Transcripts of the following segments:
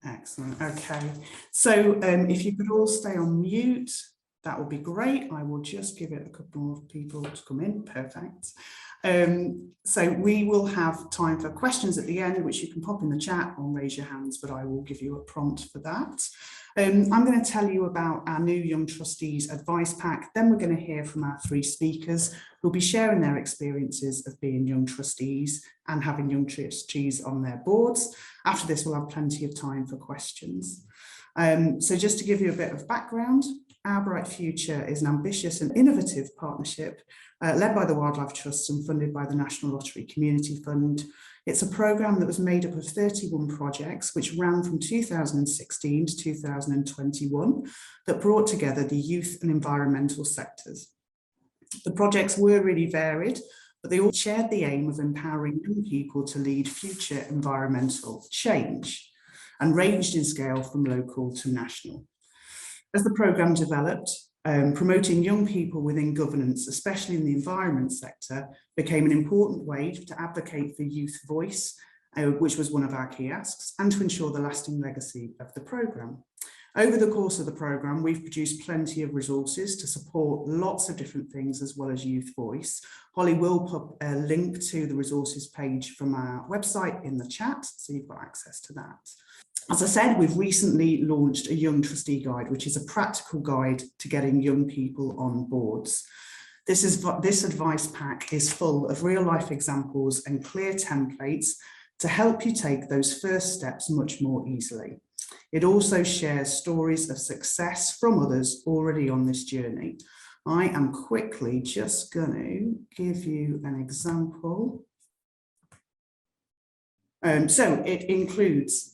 Excellent. Okay. So if you could all stay on mute, that would be great. I will just give it a couple more people to come in. Perfect. So we will have time for questions at the end, which you can pop in the chat or raise your hands, but I will give you a prompt for that. I'm going to tell you about our new Young Trustees Advice Pack. Then we're going to hear from our 3 speakers who'll be sharing their experiences of being young trustees and having young trustees on their boards. After this, we'll have plenty of time for questions. So just to give you a bit of background, Our Bright Future is an ambitious and innovative partnership led by the Wildlife Trust and funded by the National Lottery Community Fund. It's a programme that was made up of 31 projects which ran from 2016 to 2021 that brought together the youth and environmental sectors. The projects were really varied, but they all shared the aim of empowering young people to lead future environmental change and ranged in scale from local to national. As the programme developed, promoting young people within governance, especially in the environment sector, became an important way to advocate for youth voice, which was one of our key asks, and to ensure the lasting legacy of the programme. Over the course of the programme, we've produced plenty of resources to support lots of different things as well as youth voice. Holly will put a link to the resources page from our website in the chat, so you've got access to that. As I said, we've recently launched a Young Trustee Guide, which is a practical guide to getting young people on boards. This advice pack is full of real-life examples and clear templates to help you take those first steps much more easily. It also shares stories of success from others already on this journey. I am quickly just going to give you an example. So it includes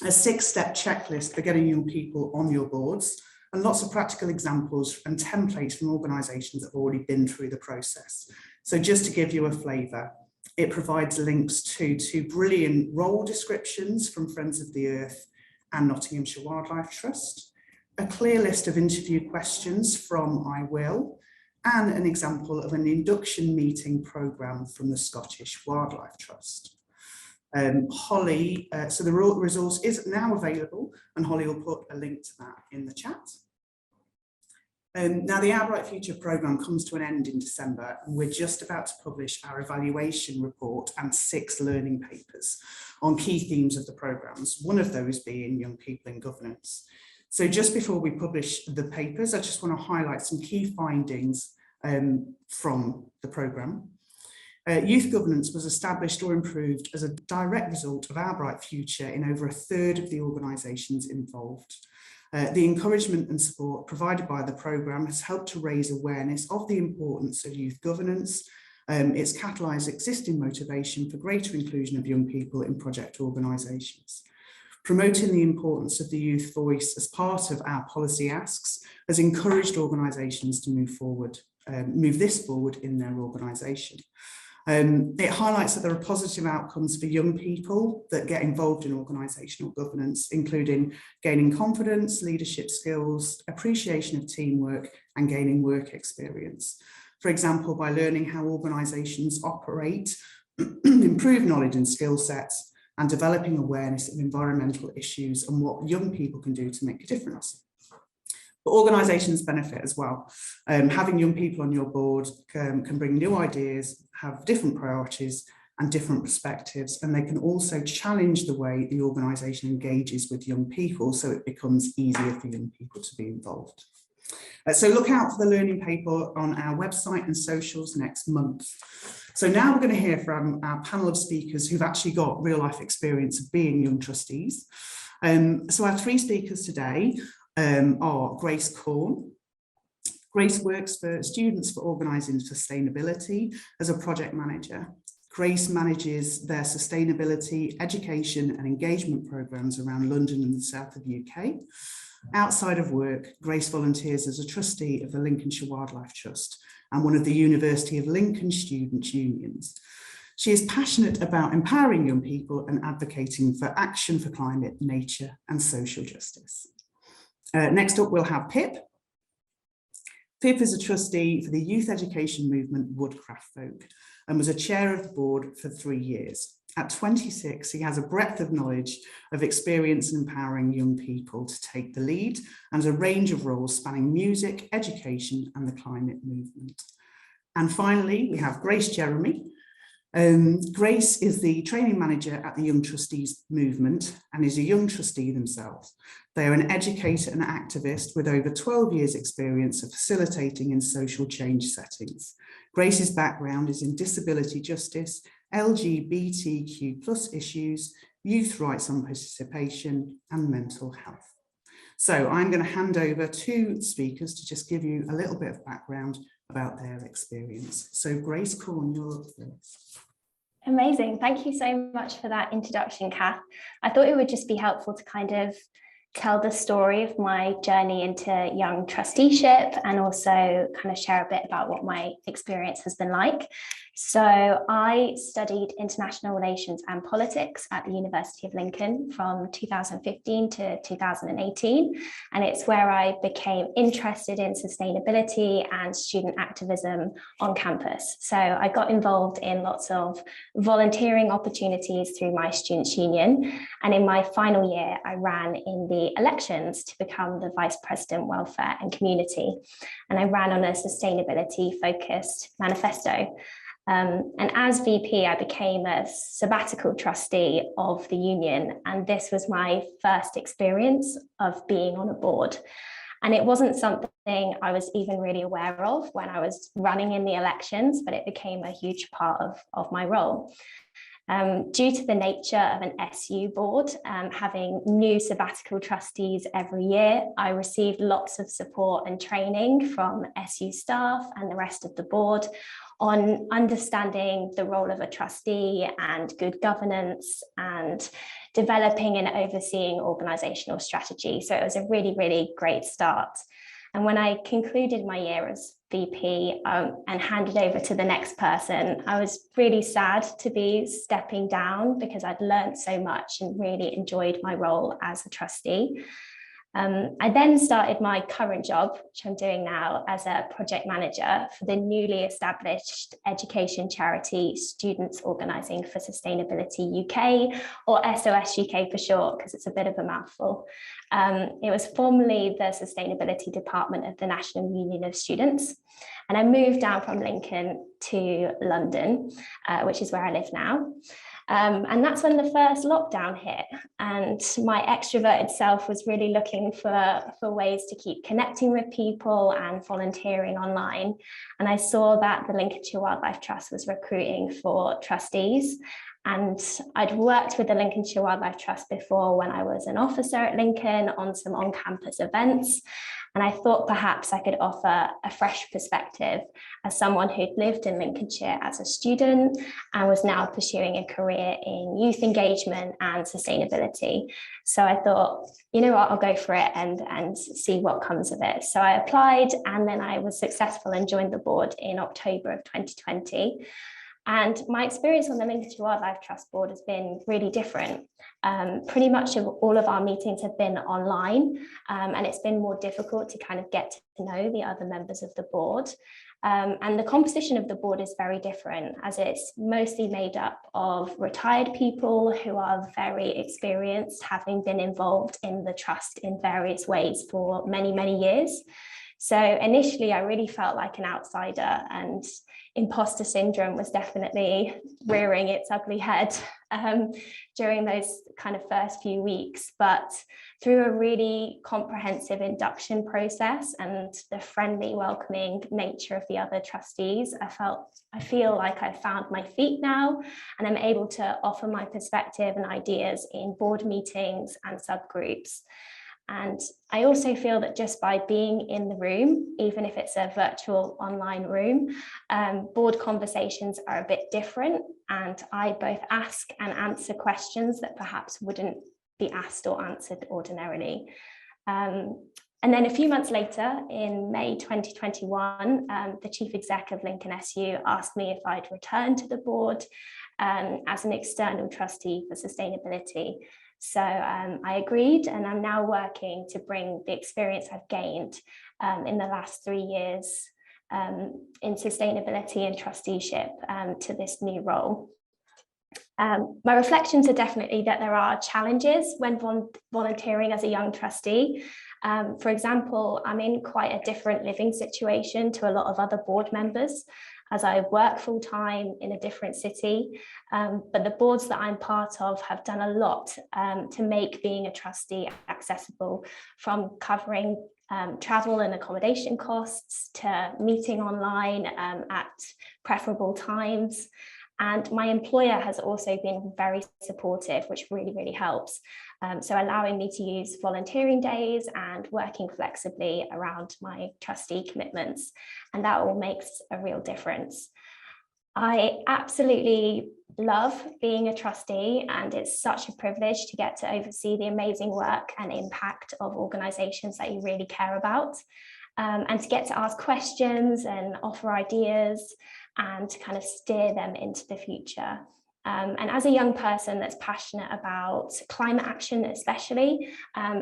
a 6-step checklist for getting young people on your boards and lots of practical examples and templates from organisations that have already been through the process. So just to give you a flavour, it provides links to 2 brilliant role descriptions from Friends of the Earth and Nottinghamshire Wildlife Trust, a clear list of interview questions from I Will, and an example of an induction meeting programme from the Scottish Wildlife Trust. Holly, so the resource is now available, and Holly will put a link to that in the chat. Now the Our Bright Future programme comes to an end in December, and we're just about to publish our evaluation report and 6 learning papers on key themes of the programmes, one of those being young people in governance. So just before we publish the papers, I just want to highlight some key findings from the programme. Youth governance was established or improved as a direct result of Our Bright Future in over 1/3 of the organisations involved. The encouragement and support provided by the programme has helped to raise awareness of the importance of youth governance. It's catalysed existing motivation for greater inclusion of young people in project organisations. Promoting the importance of the youth voice as part of our policy asks has encouraged organisations to move this forward in their organisation. It highlights that there are positive outcomes for young people that get involved in organisational governance, including gaining confidence, leadership skills, appreciation of teamwork, and gaining work experience. For example, by learning how organisations operate, improve knowledge and skill sets, and developing awareness of environmental issues and what young people can do to make a difference. But organisations benefit as well. Having young people on your board can bring new ideas, have different priorities and different perspectives, and they can also challenge the way the organisation engages with young people, so it becomes easier for young people to be involved. So look out for the learning paper on our website and socials next month. So now we're going to hear from our panel of speakers who've actually got real life experience of being young trustees. So our 3 speakers today are Grace Corn. Grace works for Students for Organising Sustainability as a project manager. Grace manages their sustainability, education and engagement programmes around London and the south of the UK. Outside of work, Grace volunteers as a trustee of the Lincolnshire Wildlife Trust and one of the University of Lincoln Students' Unions. She is passionate about empowering young people and advocating for action for climate, nature and social justice. Next up, we'll have Pip. Pip is a trustee for the youth education movement Woodcraft Folk and was a chair of the board for 3 years. At 26, he has a breadth of knowledge of experience in empowering young people to take the lead and a range of roles spanning music, education and the climate movement. And finally, we have Grace Jeremy. Grace is the training manager at the Young Trustees movement and is a young trustee themselves. They are an educator and activist with over 12 years experience of facilitating in social change settings. Grace's background is in disability justice, LGBTQ+ issues, youth rights and participation, and mental health. So I'm going to hand over to speakers to just give you a little bit of background about their experience. So Grace Corn, you're up first. Amazing. Thank you so much for that introduction, Kath. I thought it would just be helpful to kind of tell the story of my journey into young trusteeship and also kind of share a bit about what my experience has been like. So I studied international relations and politics at the University of Lincoln from 2015 to 2018. And it's where I became interested in sustainability and student activism on campus. So I got involved in lots of volunteering opportunities through my students' union. And in my final year, I ran in the elections to become the Vice President Welfare and Community. And I ran on a sustainability focused manifesto. And as VP, I became a sabbatical trustee of the union. And this was my first experience of being on a board. And it wasn't something I was even really aware of when I was running in the elections, but it became a huge part of my role. Due to the nature of an SU board, having new sabbatical trustees every year, I received lots of support and training from SU staff and the rest of the board on understanding the role of a trustee and good governance and developing and overseeing organisational strategy. So it was a really, really great start. And when I concluded my year as VP and handed over to the next person, I was really sad to be stepping down because I'd learned so much and really enjoyed my role as a trustee. I then started my current job, which I'm doing now, as a project manager for the newly established education charity Students Organising for Sustainability UK, or SOS UK for short, because it's a bit of a mouthful. It was formerly the Sustainability Department of the National Union of Students. And I moved down from Lincoln to London, which is where I live now. And that's when the first lockdown hit, and my extroverted self was really looking for ways to keep connecting with people and volunteering online. And I saw that the Lincolnshire Wildlife Trust was recruiting for trustees. And I'd worked with the Lincolnshire Wildlife Trust before when I was an officer at Lincoln on some on-campus events. And I thought perhaps I could offer a fresh perspective as someone who'd lived in Lincolnshire as a student and was now pursuing a career in youth engagement and sustainability. So I thought, you know what, I'll go for it and see what comes of it. So I applied, and then I was successful and joined the board in October of 2020. And my experience on the Lincolnshire Wildlife Trust board has been really different. Pretty much all of our meetings have been online, and it's been more difficult to kind of get to know the other members of the board. And the composition of the board is very different, as it's mostly made up of retired people who are very experienced, having been involved in the trust in various ways for many, many years. So initially, I really felt like an outsider, and imposter syndrome was definitely rearing its ugly head during those kind of first few weeks. But through a really comprehensive induction process and the friendly, welcoming nature of the other trustees, I feel like I've found my feet now, and I'm able to offer my perspective and ideas in board meetings and subgroups. And I also feel that just by being in the room, even if it's a virtual online room, board conversations are a bit different, and I both ask and answer questions that perhaps wouldn't be asked or answered ordinarily. And then a few months later, in May 2021, the chief exec of Lincoln SU asked me if I'd return to the board as an external trustee for sustainability. So I agreed, and I'm now working to bring the experience I've gained in the last 3 years in sustainability and trusteeship to this new role. My reflections are definitely that there are challenges when volunteering as a young trustee. For example, I'm in quite a different living situation to a lot of other board members, as I work full-time in a different city, but the boards that I'm part of have done a lot to make being a trustee accessible, from covering travel and accommodation costs to meeting online at preferable times. And my employer has also been very supportive, which really, really helps. So allowing me to use volunteering days and working flexibly around my trustee commitments. And that all makes a real difference. I absolutely love being a trustee, and it's such a privilege to get to oversee the amazing work and impact of organisations that you really care about, and to get to ask questions and offer ideas and to kind of steer them into the future. And as a young person that's passionate about climate action especially,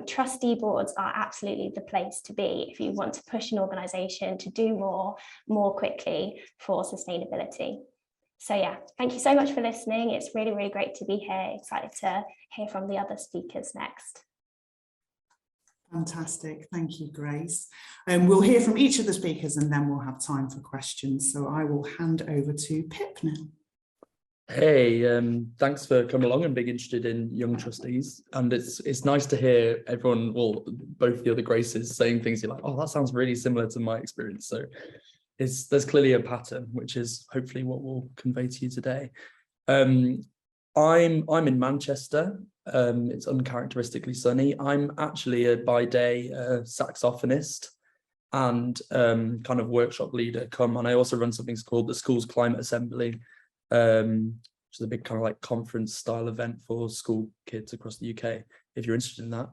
trustee boards are absolutely the place to be if you want to push an organisation to do more quickly for sustainability. So yeah, thank you so much for listening. It's really, really great to be here. Excited to hear from the other speakers next. Fantastic. Thank you, Grace. We'll hear from each of the speakers and then we'll have time for questions. So I will hand over to Pip now. Hey, thanks for coming along and being interested in Young Trustees. And it's nice to hear everyone, well, both the other Graces saying things you're like, oh, that sounds really similar to my experience. So there's clearly a pattern, which is hopefully what we'll convey to you today. I'm in Manchester. It's uncharacteristically sunny. I'm actually by day a saxophonist and kind of workshop leader. And I also run something called the School's Climate Assembly, which is a big kind of like conference style event for school kids across the UK. If you're interested in that,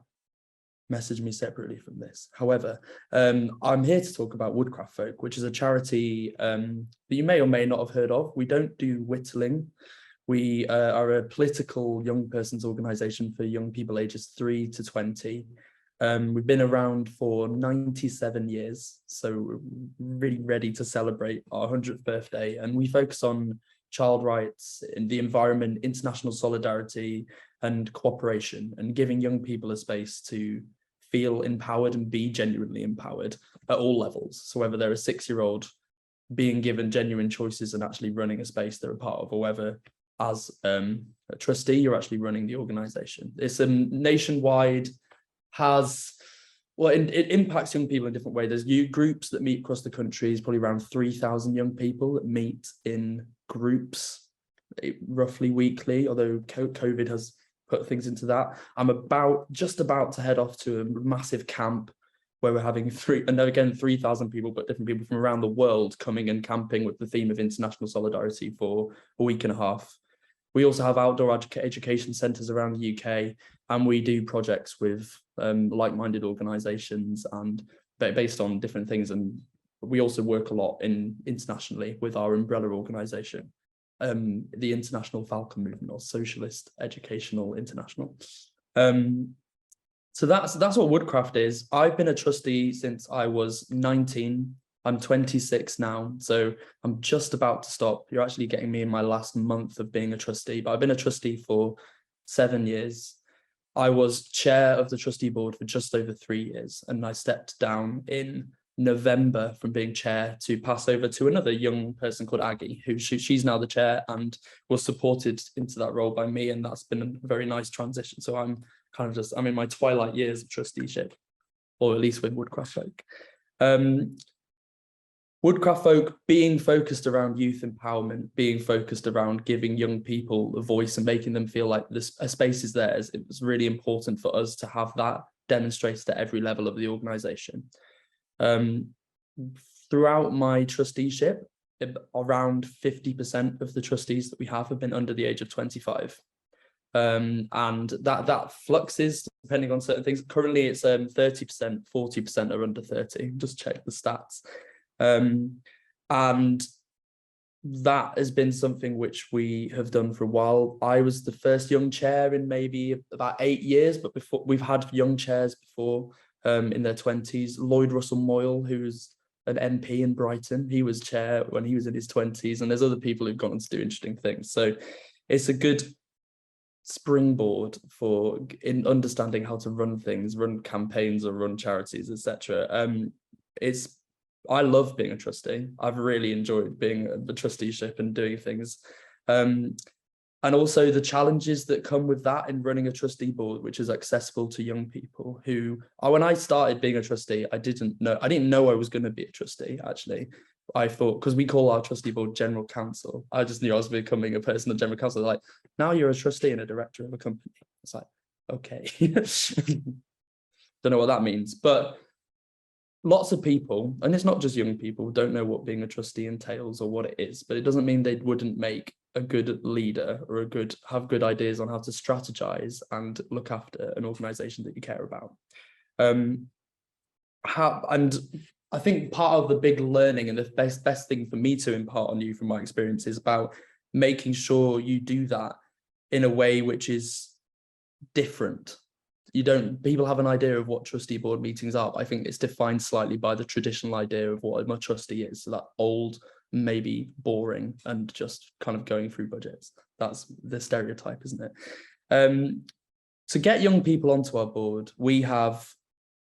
message me separately from this. However, I'm here to talk about Woodcraft Folk, which is a charity that you may or may not have heard of. We don't do whittling. We are a political young person's organisation for young people ages 3 to 20. We've been around for 97 years, so we're really ready to celebrate our 100th birthday. And we focus on child rights, in the environment, international solidarity and cooperation, and giving young people a space to feel empowered and be genuinely empowered at all levels. So whether they're a 6-year-old being given genuine choices and actually running a space they're a part of, or whether as a trustee you're actually running the organisation. It's nationwide, it impacts young people in different ways. There's youth groups that meet across the country. There's probably around 3,000 young people that meet in groups roughly weekly, although COVID has put things into that. I'm just about to head off to a massive camp where we're having 3,000 people, but different people from around the world coming and camping with the theme of international solidarity for a week and a half. We also have outdoor education centres around the UK, and we do projects with like-minded organisations and based on different things. And we also work a lot internationally with our umbrella organisation, the International Falcon Movement, or Socialist Educational International. So that's what Woodcraft is. I've been a trustee since I was 19. I'm 26 now, so I'm just about to stop. You're actually getting me in my last month of being a trustee, but I've been a trustee for 7 years. I was chair of the trustee board for just over 3 years, and I stepped down in November from being chair to pass over to another young person called Aggie, who she's now the chair and was supported into that role by me, and that's been a very nice transition. So I'm in my twilight years of trusteeship, or at least with Woodcraft Folk. Woodcraft Folk being focused around youth empowerment, being focused around giving young people a voice and making them feel like a space is theirs. It was really important for us to have that demonstrated at every level of the organisation. Throughout my trusteeship, around 50% of the trustees that we have been under the age of 25. And that fluxes depending on certain things. Currently it's 30%, 40% are under 30, just check the stats. And that has been something which we have done for a while. I was the first young chair in maybe about 8 years, but before we've had young chairs before in their 20s. Lloyd Russell Moyle, who's an MP in Brighton, he was chair when he was in his 20s, and there's other people who've gone on to do interesting things. So it's a good springboard for in understanding how to run things, run campaigns or run charities, etc. I love being a trustee. I've really enjoyed being the trusteeship and doing things. And also the challenges that come with that in running a trustee board, which is accessible to young people who, when I started being a trustee, I didn't know I was going to be a trustee, actually. I thought, because we call our trustee board general counsel, I just knew I was becoming a person of general counsel. Like, now you're a trustee and a director of a company. It's like, okay. Don't know what that means, but lots of people, and it's not just young people, don't know what being a trustee entails or what it is, but it doesn't mean they wouldn't make a good leader or have good ideas on how to strategize and look after an organization that you care about. And I think part of the big learning and the best thing for me to impart on you from my experience is about making sure you do that in a way which is different. People have an idea of what trustee board meetings are, but I think it's defined slightly by the traditional idea of what a trustee is. So that old, maybe boring, and just kind of going through budgets. That's the stereotype, isn't it? To get young people onto our board, we have,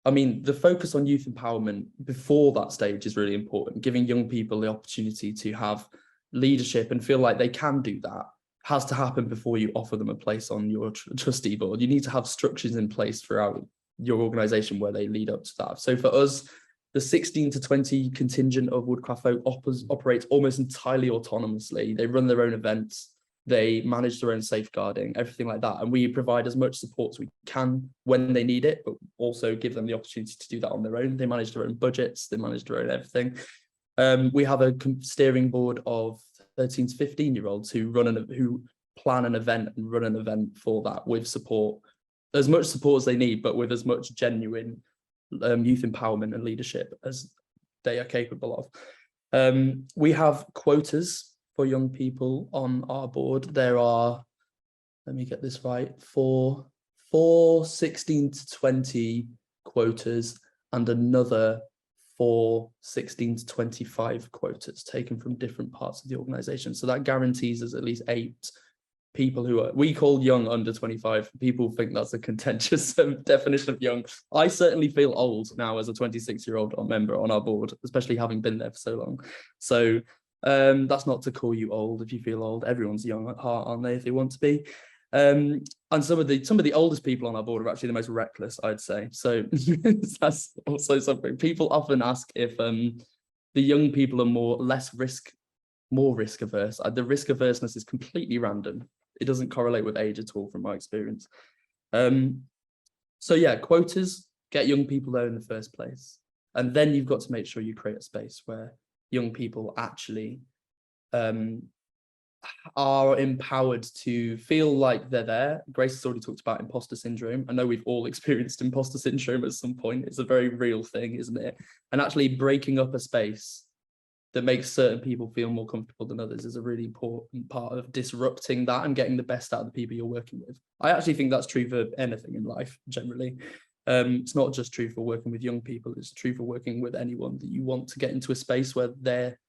the focus on youth empowerment before that stage is really important. Giving young people the opportunity to have leadership and feel like they can do that has to happen before you offer them a place on your trustee board. You need to have structures in place throughout your organization where they lead up to that. So for us, the 16 to 20 contingent of Woodcraft Folk operates almost entirely autonomously. They run their own events, they manage their own safeguarding, everything like that. And we provide as much support as we can when they need it, but also give them the opportunity to do that on their own. They manage their own budgets, they manage their own everything. We have a steering board of 13 to 15-year-olds who plan an event and run an event for that with support, as much support as they need, but with as much genuine youth empowerment and leadership as they are capable of. We have quotas for young people on our board. There are, let me get this right, four 16 to 20 quotas and another 4 16 to 25 quotas taken from different parts of the organization. So that guarantees us at least 8 people who we call young under 25. People think that's a contentious definition of young. I certainly feel old now as a 26-year-old member on our board, especially having been there for so long. So that's not to call you old if you feel old. Everyone's young at heart, aren't they, if they want to be. And some of the oldest people on our board are actually the most reckless, I'd say. So that's also something. People often ask if the young people are more risk averse. The risk averseness is completely random. It doesn't correlate with age at all, from my experience. So yeah, quotas, get young people there in the first place, and then you've got to make sure you create a space where young people actually are empowered to feel like they're there. Grace has already talked about imposter syndrome. I know we've all experienced imposter syndrome at some point. It's a very real thing, isn't it? And actually breaking up a space that makes certain people feel more comfortable than others is a really important part of disrupting that and getting the best out of the people you're working with. I actually think that's true for anything in life, generally. It's not just true for working with young people, it's true for working with anyone that you want to get into a space where they're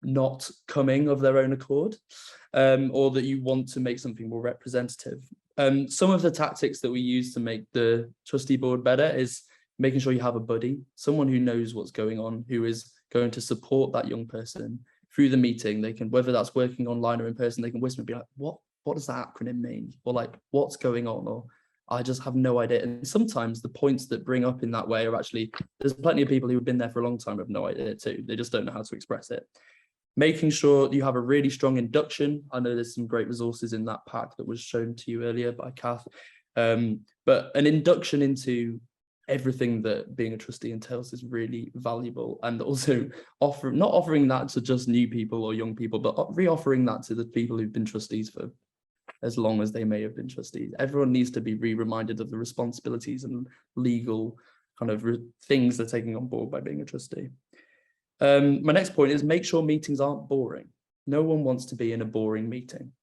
not coming of their own accord, or that you want to make something more representative. Some of the tactics that we use to make the trustee board better is making sure you have a buddy, someone who knows what's going on, who is going to support that young person through the meeting. They can, whether that's working online or in person, they can whisper and be like, what does that acronym mean? Or like, what's going on? Or I just have no idea. And sometimes the points that bring up in that way are actually, there's plenty of people who have been there for a long time who have no idea too. They just don't know how to express it. Making sure you have a really strong induction. I know there's some great resources in that pack that was shown to you earlier by Kath. But an induction into everything that being a trustee entails is really valuable, and also not offering that to just new people or young people, but re-offering that to the people who've been trustees for as long as they may have been trustees. Everyone needs to be reminded of the responsibilities and legal kind of things they're taking on board by being a trustee. My next point is make sure meetings aren't boring. No one wants to be in a boring meeting.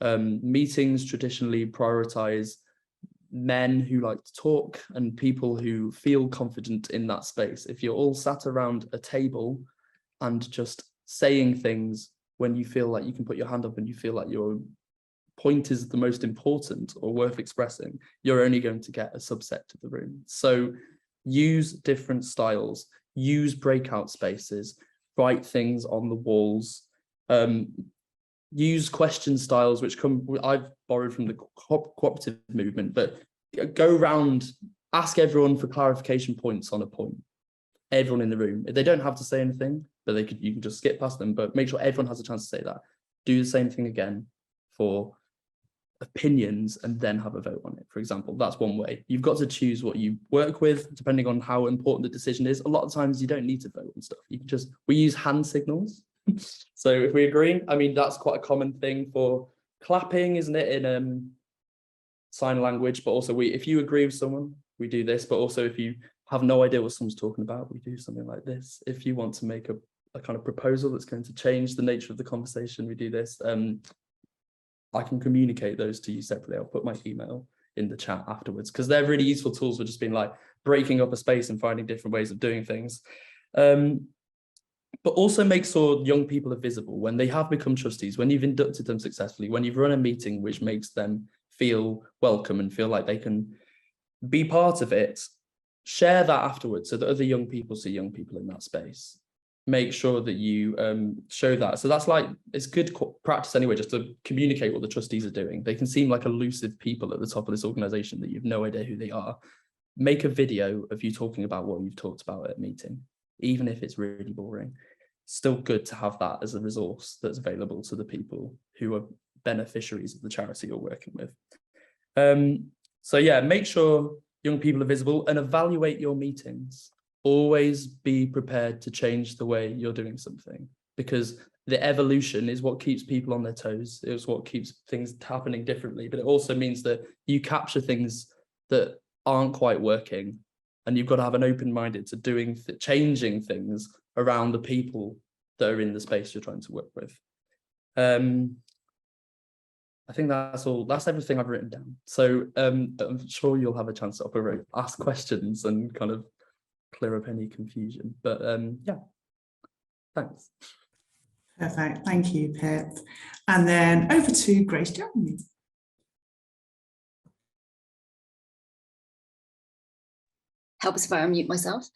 Meetings traditionally prioritize men who like to talk and people who feel confident in that space. If you're all sat around a table and just saying things when you feel like you can put your hand up and you feel like you're point is the most important or worth expressing, you're only going to get a subset of the room. So use different styles, use breakout spaces, write things on the walls, use question styles, which I've borrowed from the cooperative movement, but go around, ask everyone for clarification points on a point. Everyone in the room. They don't have to say anything, but you can just skip past them, but make sure everyone has a chance to say that. Do the same thing again for opinions and then have a vote on it. For example, that's one way. You've got to choose what you work with, depending on how important the decision is. A lot of times you don't need to vote on stuff. You can just, we use hand signals. So if we agree, I mean, that's quite a common thing for clapping, isn't it, in sign language, but also if you agree with someone, we do this, but also if you have no idea what someone's talking about, we do something like this. If you want to make a kind of proposal that's going to change the nature of the conversation, we do this. I can communicate those to you separately. I'll put my email in the chat afterwards, because they're really useful tools for just being like breaking up a space and finding different ways of doing things. But also make sure young people are visible when they have become trustees, when you've inducted them successfully, when you've run a meeting which makes them feel welcome and feel like they can be part of it. Share that afterwards so that other young people see young people in that space. Make sure that you show that. So that's like, it's good practice anyway, just to communicate what the trustees are doing. They can seem like elusive people at the top of this organization that you've no idea who they are. Make a video of you talking about what you've talked about at a meeting, even if it's really boring. Still good to have that as a resource that's available to the people who are beneficiaries of the charity you're working with. So yeah, make sure young people are visible and evaluate your meetings. Always be prepared to change the way you're doing something, because the evolution is what keeps people on their toes. It's what keeps things happening differently, but it also means that you capture things that aren't quite working, and you've got to have an open-minded to changing things around the people that are in the space you're trying to work with. I think that's everything I've written down. So I'm sure you'll have a chance to ask questions and kind of clear up any confusion. But yeah, thanks. Perfect, thank you, Pip. And then over to Grace Jones. Help us if I unmute myself.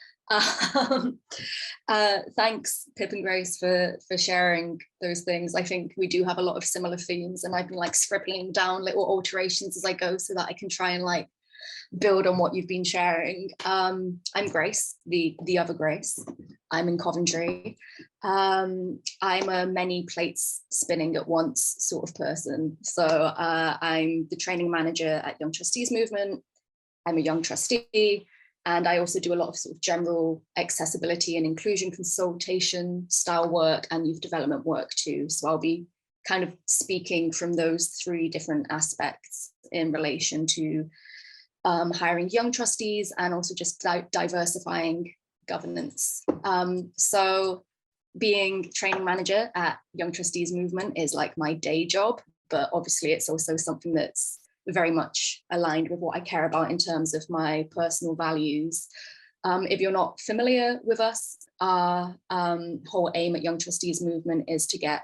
Thanks, Pip and Grace, for sharing those things. I think we do have a lot of similar themes, and I've been like scribbling down little alterations as I go so that I can try and like build on what you've been sharing. I'm Grace, the other Grace. I'm in Coventry. I'm a many plates spinning at once sort of person. So I'm the training manager at Young Trustees Movement. I'm a young trustee. And I also do a lot of sort of general accessibility and inclusion consultation style work and youth development work too. So I'll be kind of speaking from those three different aspects in relation to hiring young trustees and also just diversifying governance. So being training manager at Young Trustees Movement is like my day job, but obviously it's also something that's very much aligned with what I care about in terms of my personal values. If you're not familiar with us, our whole aim at Young Trustees Movement is to get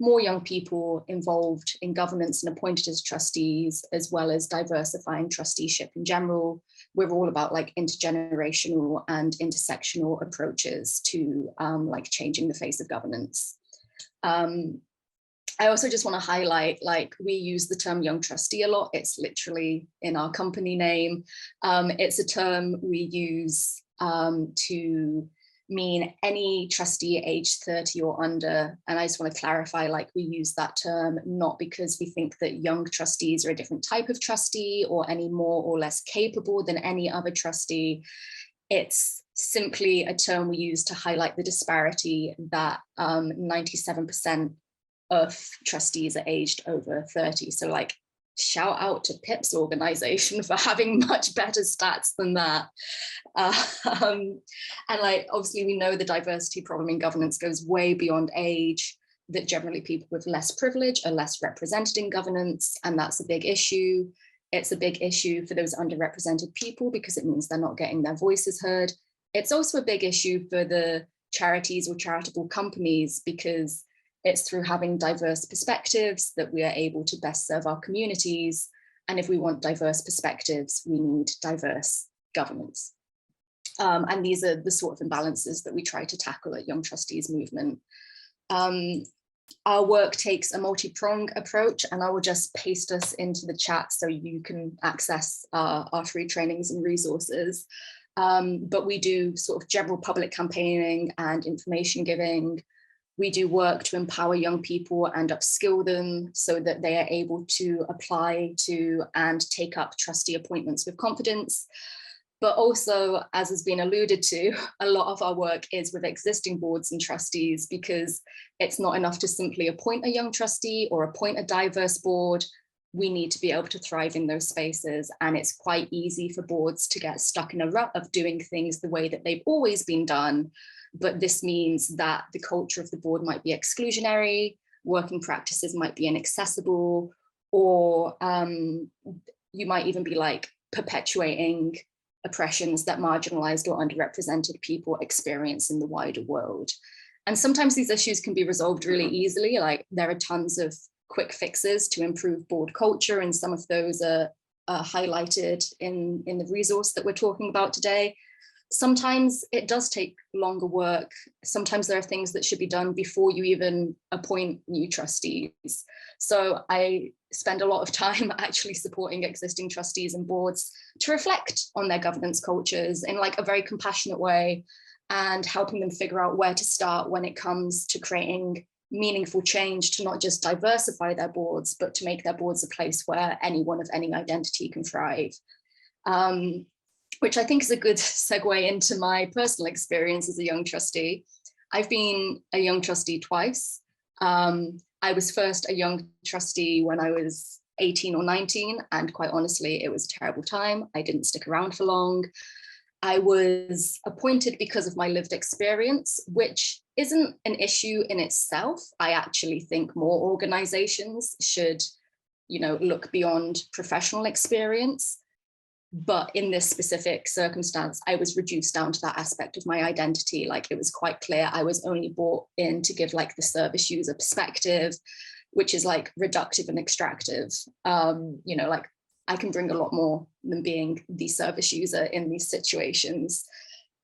more young people involved in governance and appointed as trustees, as well as diversifying trusteeship in general. We're all about like intergenerational and intersectional approaches to like changing the face of governance. I also just want to highlight, like, we use the term young trustee a lot. It's literally in our company name. It's a term we use to mean any trustee aged 30 or under. And I just want to clarify, like, we use that term not because we think that young trustees are a different type of trustee or any more or less capable than any other trustee. It's simply a term we use to highlight the disparity that 97% of trustees are aged over 30. So like, shout out to Pip's organization for having much better stats than that. And like, obviously we know the diversity problem in governance goes way beyond age, that generally people with less privilege are less represented in governance, and that's a big issue. It's a big issue for those underrepresented people because it means they're not getting their voices heard. It's also a big issue for the charities or charitable companies because It's through having diverse perspectives that we are able to best serve our communities. And if we want diverse perspectives, we need diverse governance. And these are the sort of imbalances that we try to tackle at Young Trustees Movement. Our work takes a multi-pronged approach, and I will just paste us into the chat so you can access our free trainings and resources. But we do sort of general public campaigning and information giving. We do work to empower young people and upskill them so that they are able to apply to and take up trustee appointments with confidence. But also, as has been alluded to, a lot of our work is with existing boards and trustees, because it's not enough to simply appoint a young trustee or appoint a diverse board. We need to be able to thrive in those spaces. And it's quite easy for boards to get stuck in a rut of doing things the way that they've always been done. But this means that the culture of the board might be exclusionary, working practices might be inaccessible, or you might even be like perpetuating oppressions that marginalized or underrepresented people experience in the wider world. And sometimes these issues can be resolved really easily. Like, there are tons of quick fixes to improve board culture, and some of those are highlighted in the resource that we're talking about today. Sometimes it does take longer work. Sometimes there are things that should be done before you even appoint new trustees. So I spend a lot of time actually supporting existing trustees and boards to reflect on their governance cultures in like a very compassionate way, and helping them figure out where to start when it comes to creating meaningful change to not just diversify their boards, but to make their boards a place where anyone of any identity can thrive. Which I think is a good segue into my personal experience as a young trustee. I've been a young trustee twice. I was first a young trustee when I was 18 or 19, and quite honestly, it was a terrible time. I didn't stick around for long. I was appointed because of my lived experience, which isn't an issue in itself. I actually think more organizations should, look beyond professional experience. But in this specific circumstance, I was reduced down to that aspect of my identity. Like, it was quite clear I was only brought in to give like the service user perspective, which is like reductive and extractive. Like, I can bring a lot more than being the service user in these situations.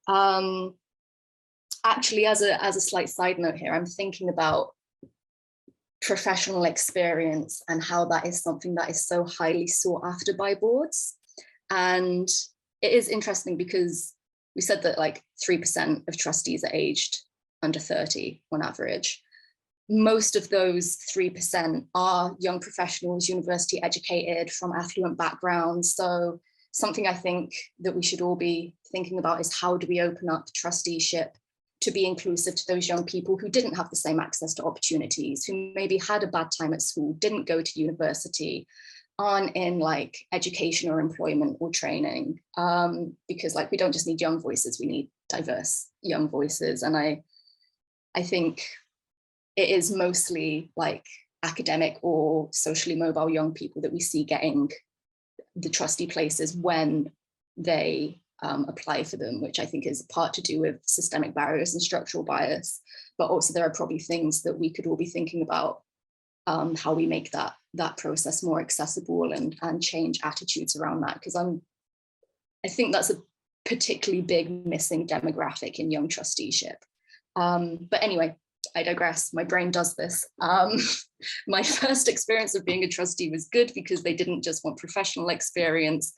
Actually, as a slight side note here, I'm thinking about professional experience and how that is something that is so highly sought after by boards. And it is interesting because we said that like 3% of trustees are aged under 30 on average. Most of those 3% are young professionals, university educated, from affluent backgrounds. So something I think that we should all be thinking about is, how do we open up trusteeship to be inclusive to those young people who didn't have the same access to opportunities, who maybe had a bad time at school, didn't go to university, aren't in like education or employment or training, because like we don't just need young voices, we need diverse young voices. And I think it is mostly like academic or socially mobile young people that we see getting the trustee places when they apply for them, which I think is part to do with systemic barriers and structural bias. But also there are probably things that we could all be thinking about, how we make that process more accessible and change attitudes around that, because I think that's a particularly big missing demographic in young trusteeship. But anyway, I digress. My brain does this. My first experience of being a trustee was good because they didn't just want professional experience,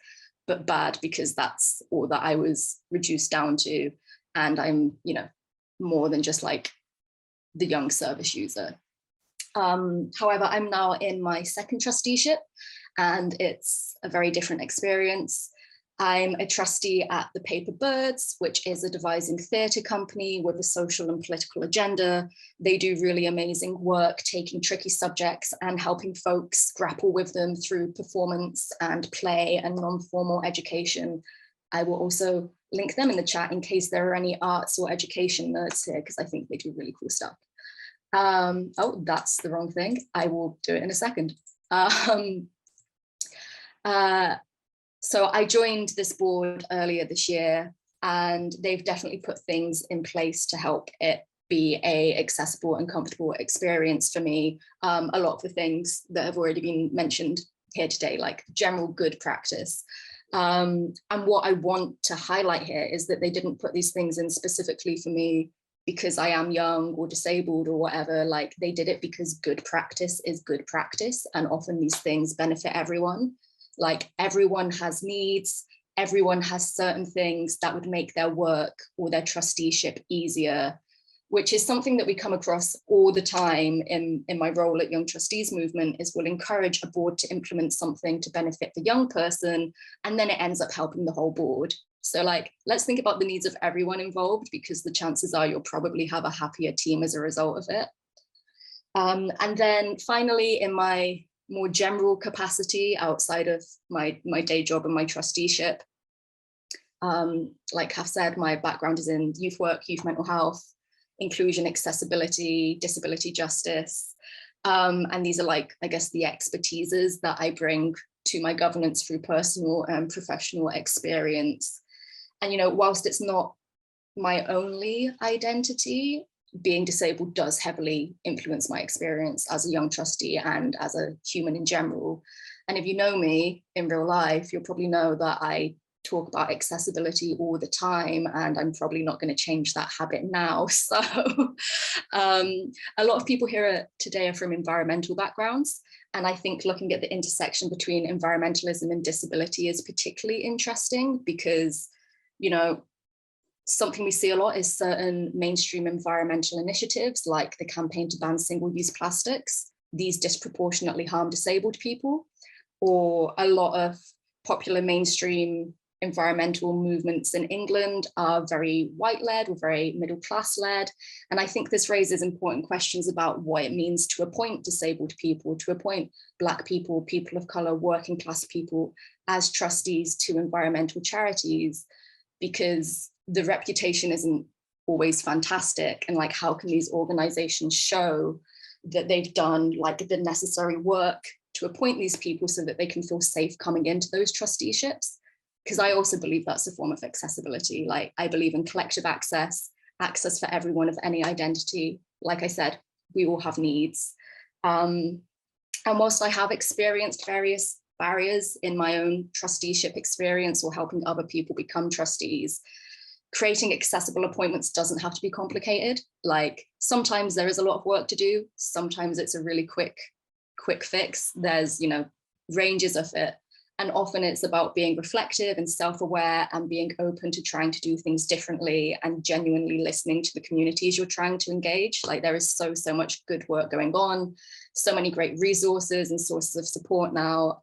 but bad because that's all that I was reduced down to. And I'm, more than just like the young service user. However, I'm now in my second trusteeship, and it's a very different experience. I'm a trustee at the Paper Birds, which is a devising theatre company with a social and political agenda. They do really amazing work taking tricky subjects and helping folks grapple with them through performance and play and non-formal education. I will also link them in the chat in case there are any arts or education nerds here, because I think they do really cool stuff. Oh, that's the wrong thing. I will do it in a second. So I joined this board earlier this year, and they've definitely put things in place to help it be a accessible and comfortable experience for me. A lot of the things that have already been mentioned here today, like general good practice. And what I want to highlight here is that they didn't put these things in specifically for me because I am young or disabled or whatever. Like, they did it because good practice is good practice, and often these things benefit everyone. Like, everyone has needs, everyone has certain things that would make their work or their trusteeship easier, which is something that we come across all the time in my role at Young Trustees Movement. Is we'll encourage a board to implement something to benefit the young person, and then it ends up helping the whole board. So like, let's think about the needs of everyone involved, because the chances are you'll probably have a happier team as a result of it. And then finally, in my more general capacity outside of my day job and my trusteeship, like I've said, my background is in youth work, youth mental health, inclusion, accessibility, disability justice. And these are like, I guess, the expertises that I bring to my governance through personal and professional experience. And, you know, whilst it's not my only identity, being disabled does heavily influence my experience as a young trustee and as a human in general. And if you know me in real life, you'll probably know that I talk about accessibility all the time, and I'm probably not going to change that habit now. So a lot of people here today are from environmental backgrounds, and I think looking at the intersection between environmentalism and disability is particularly interesting because, you know, something we see a lot is certain mainstream environmental initiatives like the campaign to ban single-use plastics. These disproportionately harm disabled people, or a lot of popular mainstream environmental movements in England are very white-led or very middle-class-led. And I think this raises important questions about what it means to appoint disabled people, to appoint Black people, people of colour, working class people as trustees to environmental charities, because the reputation isn't always fantastic. And like, how can these organisations show that they've done like the necessary work to appoint these people so that they can feel safe coming into those trusteeships? Because I also believe that's a form of accessibility. Like, I believe in collective access, access for everyone of any identity. Like I said, we all have needs. And whilst I have experienced various barriers in my own trusteeship experience or helping other people become trustees, creating accessible appointments doesn't have to be complicated. Like, sometimes there is a lot of work to do. Sometimes it's a really quick fix. There's, you know, ranges of it. And often it's about being reflective and self-aware and being open to trying to do things differently and genuinely listening to the communities you're trying to engage. Like, there is so much good work going on, so many great resources and sources of support now.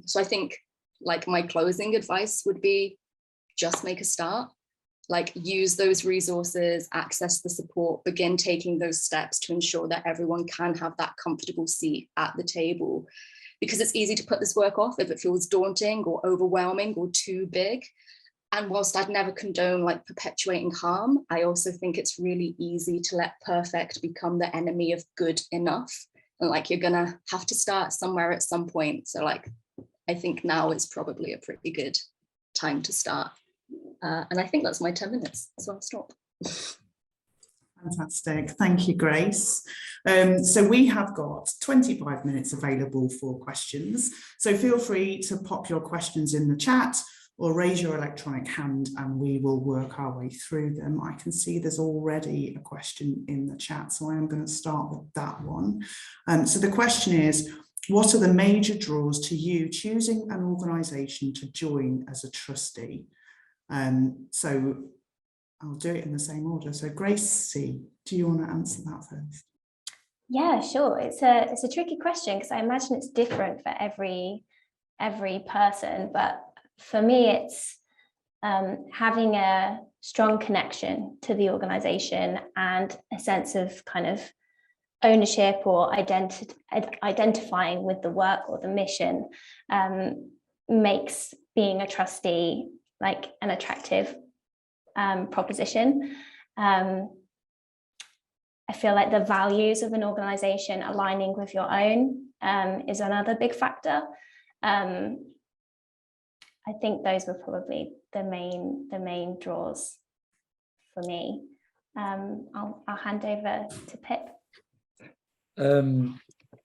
So I think like my closing advice would be just make a start. Like, use those resources, access the support, begin taking those steps to ensure that everyone can have that comfortable seat at the table. Because it's easy to put this work off if it feels daunting or overwhelming or too big. And whilst I'd never condone like perpetuating harm, I also think it's really easy to let perfect become the enemy of good enough. And like, you're gonna have to start somewhere at some point. So like, I think now is probably a pretty good time to start. And I think that's my 10 minutes, so I'll stop. Fantastic. Thank you, Grace. So we have got 25 minutes available for questions. So feel free to pop your questions in the chat or raise your electronic hand and we will work our way through them. I can see there's already a question in the chat, so I am going to start with that one. So the question is, what are the major draws to you choosing an organisation to join as a trustee? So I'll do it in the same order. So Grace, do you want to answer that first? Yeah, sure. It's a tricky question because I imagine it's different for every person. But for me, it's having a strong connection to the organisation and a sense of kind of ownership or identifying with the work or the mission makes being a trustee like an attractive proposition. I feel like the values of an organisation aligning with your own is another big factor. I think those were probably the main draws for me. I'll hand over to Pip.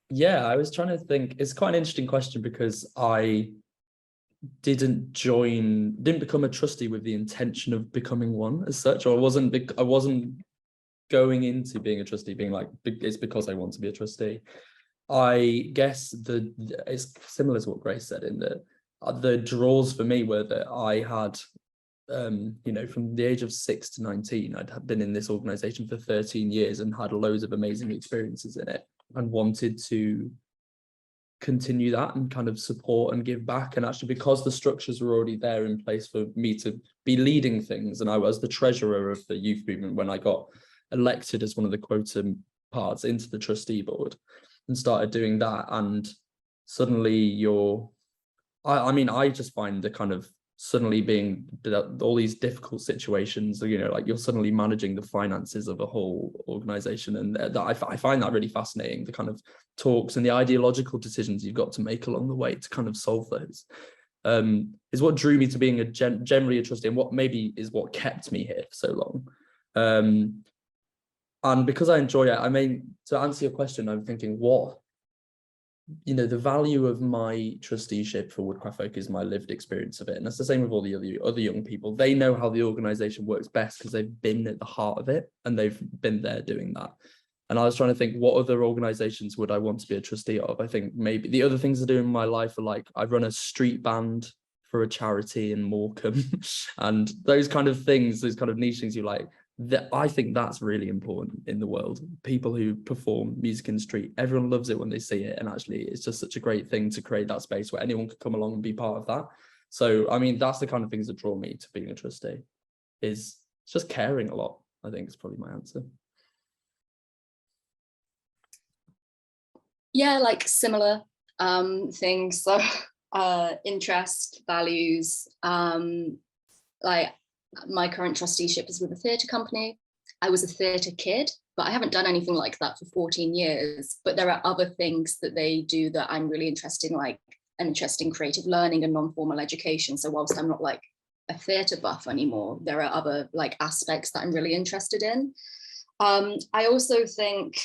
Yeah, I was trying to think. It's quite an interesting question because I didn't become a trustee with the intention of becoming one as such, or I wasn't going into being a trustee being like, it's because I want to be a trustee. I guess it's similar to what Grace said in that the draws for me were that I had, from the age of 6 to 19, I'd been in this organization for 13 years and had loads of amazing experiences in it and wanted to continue that and kind of support and give back. And actually, because the structures were already there in place for me to be leading things, and I was the treasurer of the youth movement when I got elected as one of the quota parts into the trustee board and started doing that. And suddenly I just find the kind of suddenly being all these difficult situations, like you're suddenly managing the finances of a whole organization, and that I find that really fascinating, the kind of talks and the ideological decisions you've got to make along the way to kind of solve those, is what drew me to being generally a trustee, and what maybe is what kept me here for so long. And because I enjoy it, to answer your question, I'm thinking the value of my trusteeship for Woodcraft Folk is my lived experience of it. And that's the same with all the other young people. They know how the organization works best because they've been at the heart of it and they've been there doing that. And I was trying to think, what other organizations would I want to be a trustee of? I think maybe the other things I do in my life are like, I run a street band for a charity in Morecambe and those kind of things, those kind of niche things you like. That I think that's really important in the world. People who perform music in the street, everyone loves it when they see it, and actually it's just such a great thing to create that space where anyone could come along and be part of that. So that's the kind of things that draw me to being a trustee, is just caring a lot. I think is probably my answer. Yeah, like similar things. So interest, values, like my current trusteeship is with a theatre company. I was a theatre kid, but I haven't done anything like that for 14 years. But there are other things that they do that I'm really interested in, like an interest in creative learning and non-formal education. So whilst I'm not like a theatre buff anymore, there are other like aspects that I'm really interested in. I also think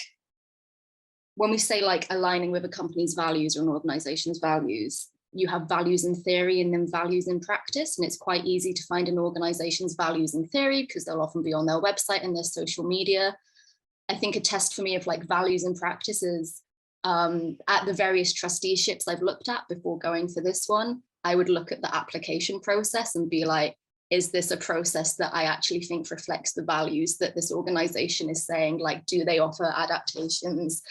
when we say like aligning with a company's values or an organization's values, you have values in theory and then values in practice. And it's quite easy to find an organization's values in theory because they'll often be on their website and their social media. I think a test for me of like values and practices at the various trusteeships I've looked at before going for this one, I would look at the application process and be like, is this a process that I actually think reflects the values that this organization is saying? Like, do they offer adaptations?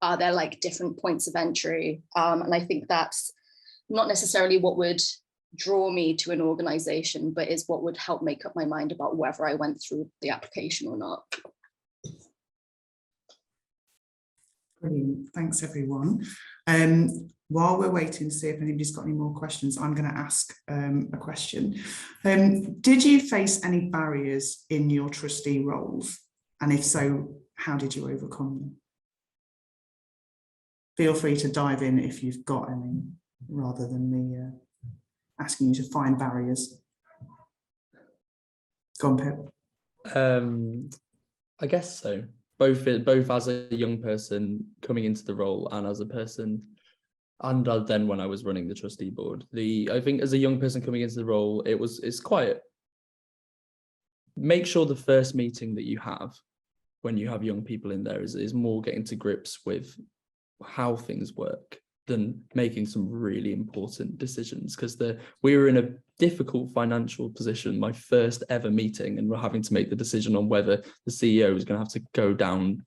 Are there like different points of entry? And I think that's not necessarily what would draw me to an organization, but is what would help make up my mind about whether I went through the application or not. Brilliant, thanks everyone. While we're waiting to see if anybody's got any more questions, I'm going to ask a question. Did you face any barriers in your trustee roles? And if so, how did you overcome them? Feel free to dive in if you've got any, rather than me asking you to find barriers. Go on, Pip. I guess so. Both as a young person coming into the role and as a person, and then when I was running the trustee board. I think as a young person coming into the role, it's quite, make sure the first meeting that you have when you have young people in there is more getting to grips with how things work than making some really important decisions, because we were in a difficult financial position, my first ever meeting, and we're having to make the decision on whether the CEO is going to have to go down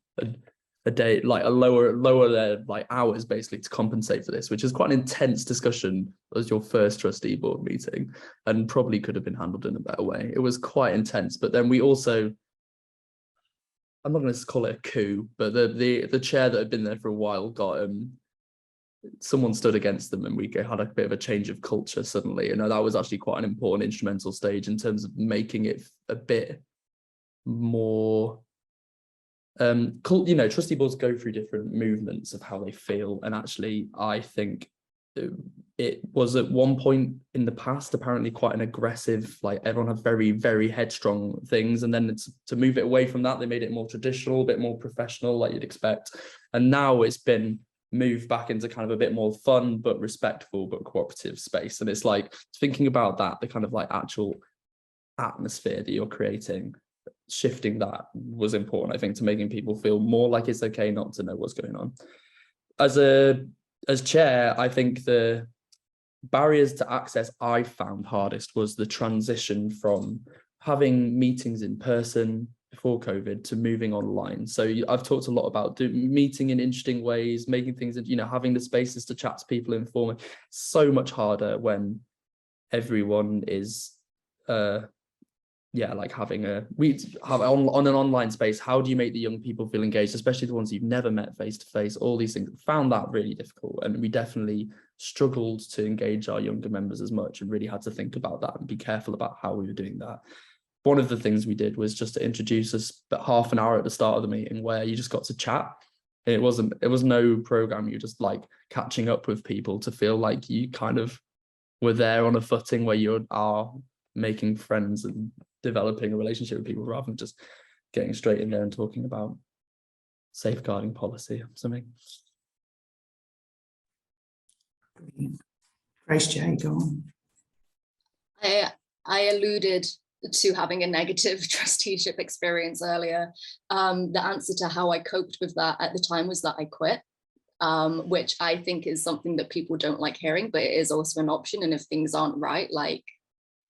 a day, like lower their like hours basically to compensate for this, which is quite an intense discussion as your first trustee board meeting, and probably could have been handled in a better way. It was quite intense, but then we also, I'm not going to call it a coup, but the chair that had been there for a while got someone stood against them, and we had a bit of a change of culture suddenly. And that was actually quite an important instrumental stage in terms of making it a bit more trustee boards go through different movements of how they feel, and actually I think it was at one point in the past apparently quite an aggressive, like everyone had very, very headstrong things, and then to move it away from that, they made it more traditional, a bit more professional, like you'd expect. And now it's been moved back into kind of a bit more fun but respectful but cooperative space. And it's like thinking about that, the kind of like actual atmosphere that you're creating, shifting that was important, I think, to making people feel more like it's okay not to know what's going on. As chair, I think the barriers to access I found hardest was the transition from having meetings in person before COVID to moving online. So I've talked a lot about meeting in interesting ways, making things, you know, having the spaces to chat to people informally. So much harder when everyone is like having on an online space. How do you make the young people feel engaged, especially the ones you've never met face to face? All these things, found that really difficult, and we definitely struggled to engage our younger members as much, and really had to think about that and be careful about how we were doing that. One of the things we did was just to introduce us about half an hour at the start of the meeting where you just got to chat. It was no program, you're just like catching up with people to feel like you kind of were there on a footing where you are making friends and developing a relationship with people, rather than just getting straight in there and talking about safeguarding policy or something. Grace J, go on. I alluded to having a negative trusteeship experience earlier. The answer to how I coped with that at the time was that I quit, which I think is something that people don't like hearing, but it is also an option. And if things aren't right, like,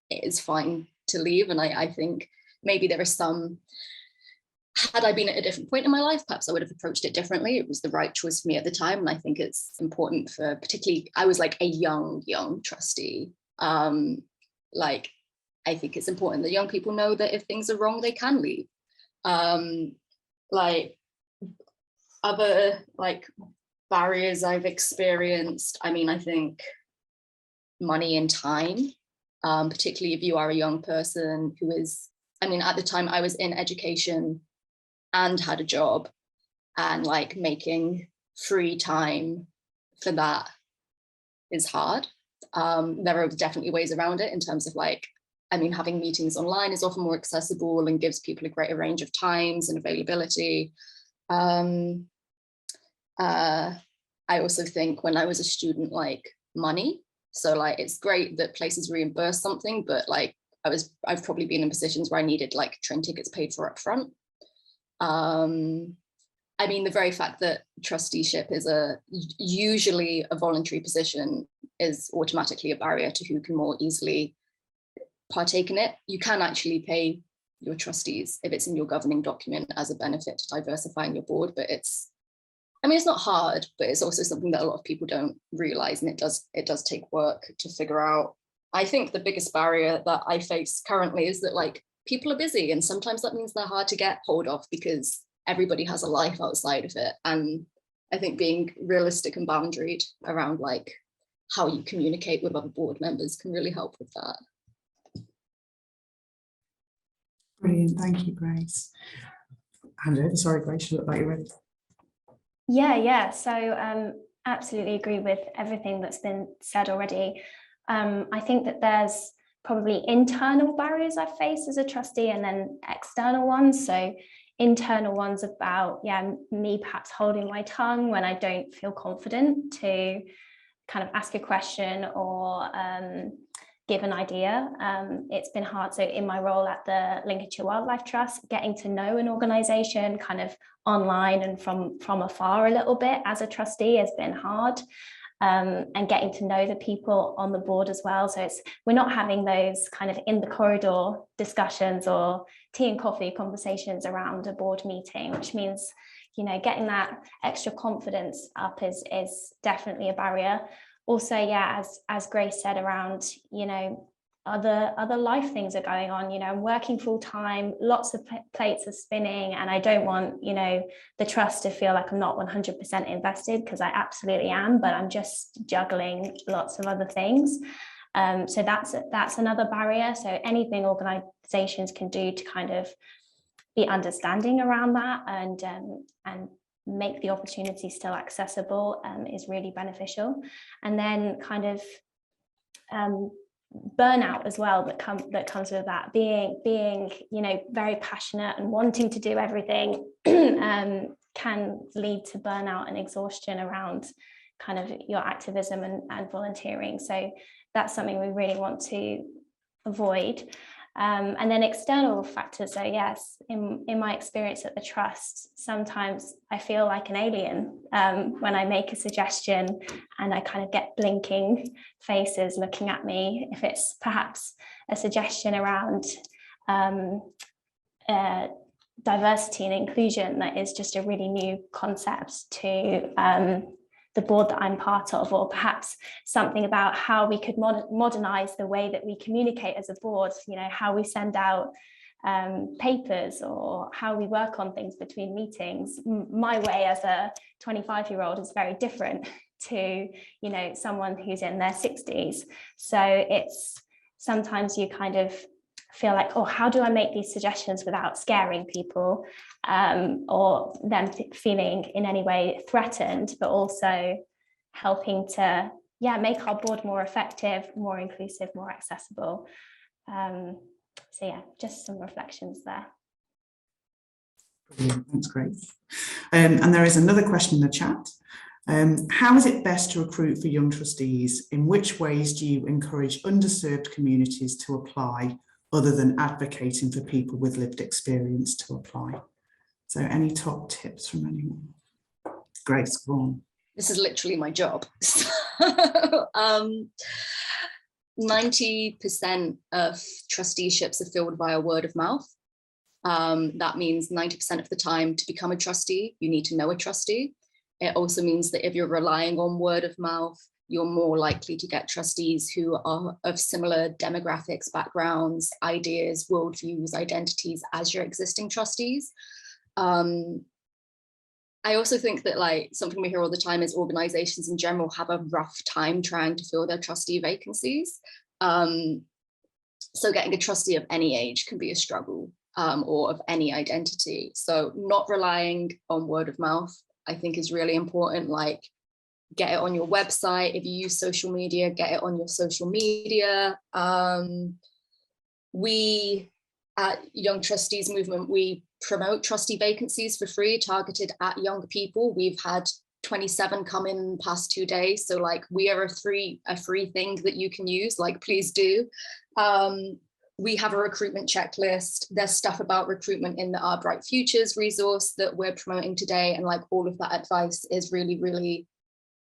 it is fine to leave. And I think maybe there are some, had I been at a different point in my life, perhaps I would have approached it differently. It was the right choice for me at the time. And I think it's important for, particularly, I was like a young trustee. Like, I think it's important that young people know that if things are wrong, they can leave. Like, other like barriers I've experienced, I mean, I think money and time, particularly if you are a young person who is, I mean, at the time I was in education and had a job, and like making free time for that is hard. There are definitely ways around it in terms of like, I mean, having meetings online is often more accessible and gives people a greater range of times and availability. I also think when I was a student, like money. So like, it's great that places reimburse something, but like I've probably been in positions where I needed like train tickets paid for up front. I mean, the very fact that trusteeship is usually a voluntary position is automatically a barrier to who can more easily partake in it. You can actually pay your trustees if it's in your governing document as a benefit to diversifying your board, but it's not hard, but it's also something that a lot of people don't realize, and it does take work to figure out. I think the biggest barrier that I face currently is that like people are busy, and sometimes that means they're hard to get hold of because everybody has a life outside of it. And I think being realistic and boundaried around like how you communicate with other board members can really help with that. Brilliant, thank you, Grace. And sorry, Grace, you look like you're ready. Yeah. So absolutely agree with everything that's been said already. I think that there's probably internal barriers I face as a trustee, and then external ones. So internal ones about, me perhaps holding my tongue when I don't feel confident to kind of ask a question or give an idea. It's been hard. So in my role at the Lincolnshire Wildlife Trust, getting to know an organisation kind of online and from afar a little bit as a trustee has been hard. And getting to know the people on the board as well. So we're not having those kind of in the corridor discussions or tea and coffee conversations around a board meeting, which means, getting that extra confidence up is definitely a barrier. Also, as Grace said, around, other life things are going on. I'm working full time, lots of plates are spinning, and I don't want, the trust to feel like I'm not 100% invested, because I absolutely am, but I'm just juggling lots of other things. So that's another barrier. So anything organizations can do to kind of be understanding around that and make the opportunity still accessible is really beneficial. And then kind of burnout as well that comes with that, being you know, very passionate and wanting to do everything can lead to burnout and exhaustion around kind of your activism and volunteering. So that's something we really want to avoid. And then external factors. So yes, in my experience at the Trust, sometimes I feel like an alien when I make a suggestion, and I kind of get blinking faces looking at me. If it's perhaps a suggestion around diversity and inclusion that is just a really new concept to the board that I'm part of, or perhaps something about how we could modernize the way that we communicate as a board, you know, how we send out papers or how we work on things between meetings. My way as a 25-year-old is very different to, you know, someone who's in their 60s. So it's sometimes you kind of feel like, oh, how do I make these suggestions without scaring people or them feeling in any way threatened, but also helping to, yeah, make our board more effective, more inclusive, more accessible. So yeah, just some reflections there. Brilliant, that's great. And there is another question in the chat. How is it best to recruit for young trustees? In which ways do you encourage underserved communities to apply, other than advocating for people with lived experience to apply? So any top tips from anyone? Grace, go on. This is literally my job. 90% of trusteeships are filled via word of mouth. That means 90% of the time, to become a trustee, you need to know a trustee. It also means that if you're relying on word of mouth, you're more likely to get trustees who are of similar demographics, backgrounds, ideas, worldviews, identities as your existing trustees. I also think that, like, something we hear all the time is organizations in general have a rough time trying to fill their trustee vacancies. So getting a trustee of any age can be a struggle, or of any identity. So not relying on word of mouth, I think, is really important. Like, get it on your website. If you use social media, get it on your social media. We at Young Trustees Movement, we promote trustee vacancies for free, targeted at young people. We've had 27 come in the past 2 days. So like, we are a free thing that you can use, like, please do. We have a recruitment checklist. There's stuff about recruitment in the Our Bright Futures resource that we're promoting today. And like, all of that advice is really, really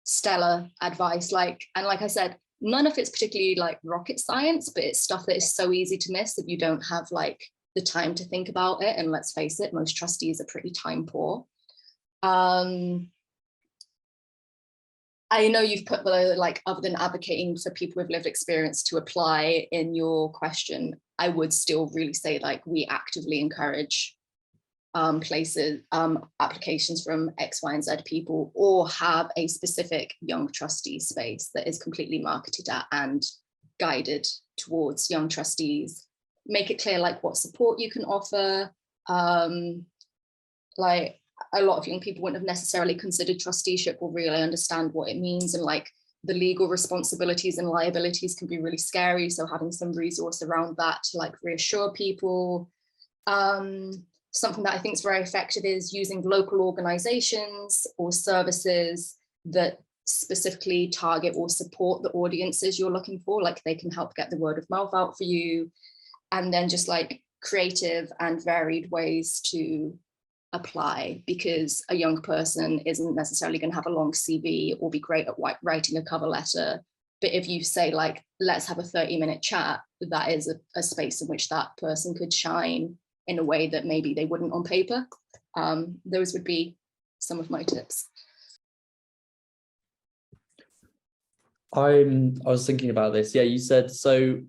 stellar advice. Like, and like I said, none of it's particularly like rocket science, but it's stuff that is so easy to miss if you don't have like the time to think about it. And let's face it, most trustees are pretty time poor. I know you've put below, like, other than advocating for people with lived experience to apply in your question, I would still really say, like, we actively encourage applications from X, Y, and Z people, or have a specific young trustee space that is completely marketed at and guided towards young trustees. Make it clear, like, what support you can offer. Like, a lot of young people wouldn't have necessarily considered trusteeship or really understand what it means, and like, the legal responsibilities and liabilities can be really scary. So having some resource around that to like reassure people. Something that I think is very effective is using local organizations or services that specifically target or support the audiences you're looking for. Like, they can help get the word of mouth out for you. And then just like creative and varied ways to apply, because a young person isn't necessarily going to have a long CV or be great at writing a cover letter. But if you say, like, let's have a 30-minute chat, that is a space in which that person could shine in a way that maybe they wouldn't on paper. Those would be some of my tips. I was thinking about this. Yeah, you said, so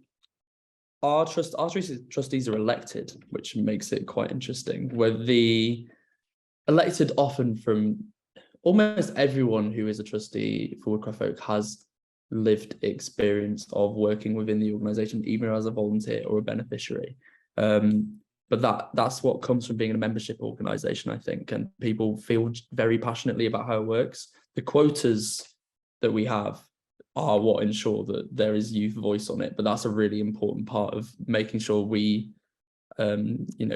our trustees are elected, which makes it quite interesting. Where the elected often from almost everyone who is a trustee for Woodcraft Oak has lived experience of working within the organisation, either as a volunteer or a beneficiary. But that's what comes from being in a membership organisation, I think, and people feel very passionately about how it works. The quotas that we have are what ensure that there is youth voice on it, but that's a really important part of making sure we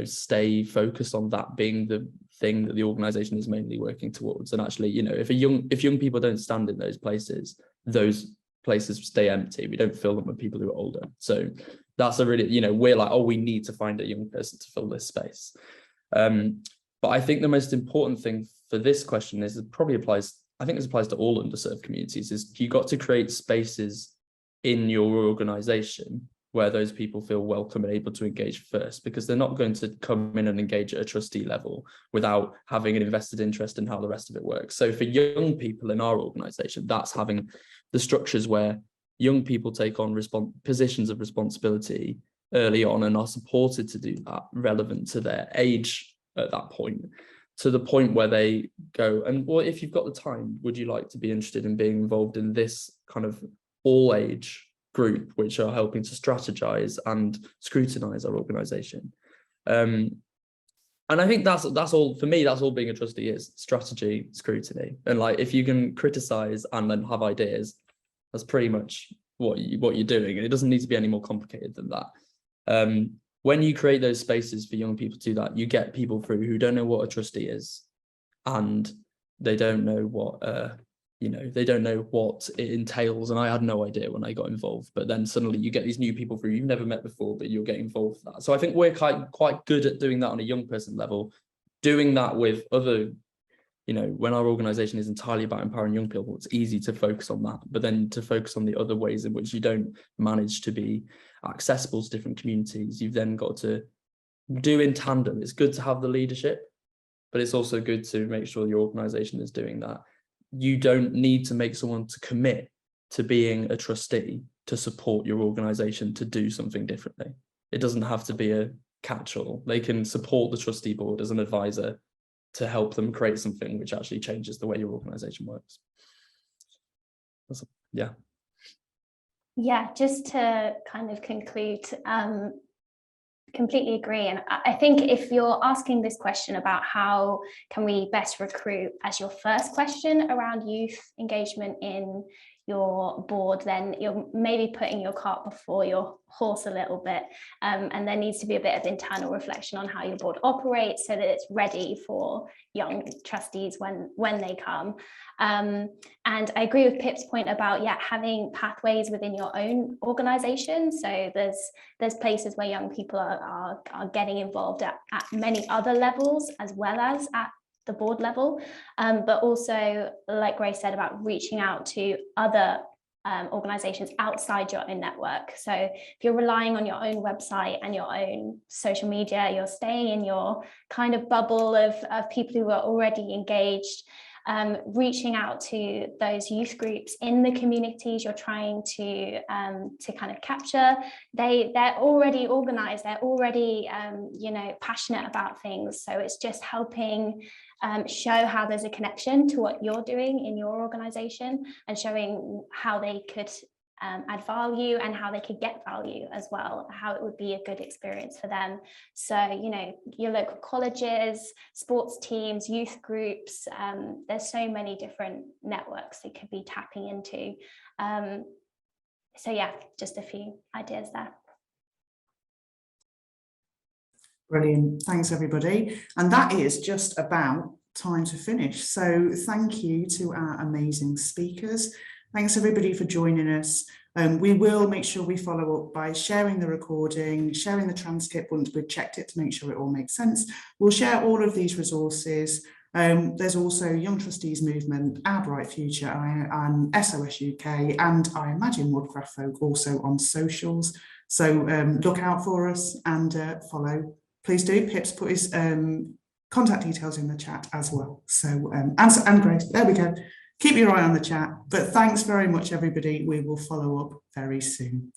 stay focused on that being the thing that the organisation is mainly working towards. And actually, if young people don't stand in those places stay empty. We don't fill them with people who are older. So that's a really, we're like, oh, we need to find a young person to fill this space. But I think the most important thing for this question is I think this applies to all underserved communities, is you got to create spaces in your organisation where those people feel welcome and able to engage first, because they're not going to come in and engage at a trustee level without having an invested interest in how the rest of it works. So for young people in our organisation, that's having the structures where young people take on positions of responsibility early on and are supported to do that relevant to their age at that point, to the point where they go, and well, if you've got the time, would you like to be interested in being involved in this kind of all age group, which are helping to strategize and scrutinize our organization? And I think that's all for me. That's all being a trustee is: strategy, scrutiny. And like, if you can criticize and then have ideas, that's pretty much what you're doing, and it doesn't need to be any more complicated than that. When you create those spaces for young people to do that, you get people through who don't know what a trustee is, and they don't know what they don't know what it entails. And I had no idea when I got involved, but then suddenly you get these new people through you've never met before, but you're getting involved with that. So I think we're quite good at doing that on a young person level, doing that with other, when our organization is entirely about empowering young people, it's easy to focus on that, but then to focus on the other ways in which you don't manage to be accessible to different communities, you've then got to do in tandem. It's good to have the leadership, but it's also good to make sure your organization is doing that. You don't need to make someone to commit to being a trustee to support your organization to do something differently. It doesn't have to be a catch-all. They can support the trustee board as an advisor to help them create something which actually changes the way your organization works. Yeah, just to kind of conclude, completely agree. And I think if you're asking this question about how can we best recruit as your first question around youth engagement in your board, then you're maybe putting your cart before your horse a little bit, and there needs to be a bit of internal reflection on how your board operates so that it's ready for young trustees when they come. And I agree with Pip's point about having pathways within your own organisation. So there's places where young people are getting involved at many other levels as well as at the board level, but also, like Grace said, about reaching out to other organizations outside your own network. So if you're relying on your own website and your own social media, you're staying in your kind of bubble of people who are already engaged, reaching out to those youth groups in the communities you're trying to kind of capture. They're already organized, they're already passionate about things, so it's just helping show how there's a connection to what you're doing in your organization and showing how they could add value and how they could get value as well, how it would be a good experience for them. So, your local colleges, sports teams, youth groups, there's so many different networks they could be tapping into. So yeah, just a few ideas there. Brilliant. Thanks, everybody. And that is just about time to finish. So thank you to our amazing speakers. Thanks, everybody, for joining us. We will make sure we follow up by sharing the recording, sharing the transcript once we've checked it to make sure it all makes sense. We'll share all of these resources. There's also Young Trustees Movement, Our Bright Future, and SOS UK, and I imagine Woodcraft Folk also on socials. So look out for us and follow. Please do. Pip's put his contact details in the chat as well. So and Grace, there we go. Keep your eye on the chat. But thanks very much, everybody. We will follow up very soon.